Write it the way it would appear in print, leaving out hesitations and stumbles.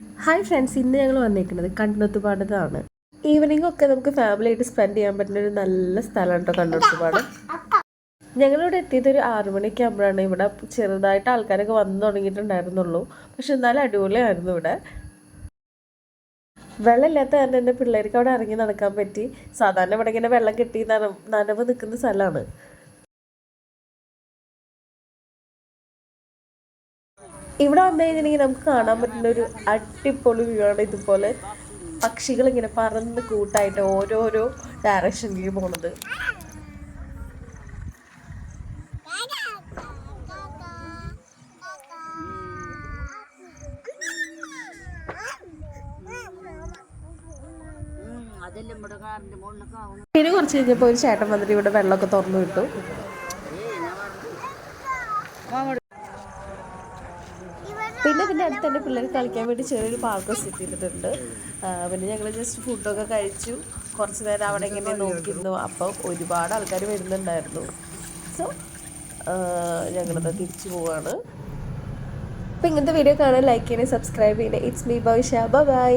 Hi friends, ഇന്ന് ഞങ്ങൾ വന്നിരിക്കുന്നത് കണ്ണൊത്തുപാടത്താണ്. ഈവനിങ് ഒക്കെ നമുക്ക് ഫാമിലി ആയിട്ട് സ്പെൻഡ് ചെയ്യാൻ പറ്റുന്ന ഒരു നല്ല സ്ഥലമാണ് കേട്ടോ കണ്ണൊത്തുപാട്. ഞങ്ങളിവിടെ എത്തിയത് ഒരു 6 മണിയൊക്കെ ആകുമ്പോഴാണ്. ഇവിടെ ചെറുതായിട്ട് ആൾക്കാരൊക്കെ വന്നു തുടങ്ങിയിട്ടുണ്ടായിരുന്നുള്ളൂ. പക്ഷെ എന്നാലും അടിപൊളിയായിരുന്നു ഇവിടെ. വെള്ളമില്ലാത്ത കാരണം എൻ്റെ പിള്ളേർക്ക് അവിടെ ഇറങ്ങി നടക്കാൻ പറ്റി. സാധാരണ ഇവിടെ ഇങ്ങനെ വെള്ളം കെട്ടി നനവ് നിൽക്കുന്ന സ്ഥലമാണ്. ഇവിടെ വന്നു കഴിഞ്ഞിട്ടുണ്ടെങ്കിൽ നമുക്ക് കാണാൻ പറ്റുന്ന ഒരു അടിപൊളി വ്യൂ ആണ്. ഇതുപോലെ പക്ഷികൾ ഇങ്ങനെ പറന്ന് കൂട്ടായിട്ട് ഓരോരോ ഡയറക്ഷനിലേക്ക് പോണത്. പിന്നെ കുറച്ച് കഴിഞ്ഞപ്പോൾ ഒരു ചേട്ടൻ വന്നിട്ട് ഇവിടെ വെള്ളമൊക്കെ തുറന്നു വിട്ടു. പിന്നെ അടുത്ത് തന്നെ പിള്ളേർക്ക് കളിക്കാൻ വേണ്ടി ചെറിയൊരു പാർക്ക് സെറ്റ് ചെയ്തിട്ടുണ്ട്. പിന്നെ ഞങ്ങൾ ജസ്റ്റ് ഫുഡൊക്കെ കഴിച്ചു. കുറച്ച് നേരം അവിടെ ഇങ്ങനെ നോക്കിയിരുന്നു. അപ്പം ഒരുപാട് ആൾക്കാർ വരുന്നുണ്ടായിരുന്നു. സോ ഞങ്ങളത് തിരിച്ചു പോവാണ്. അപ്പം ഇങ്ങനത്തെ വീഡിയോ കാണാൻ ലൈക്ക് ചെയ്യണേ, സബ്സ്ക്രൈബ് ചെയ്യണേ. It's me ഭവിഷ്യ. ബൈ.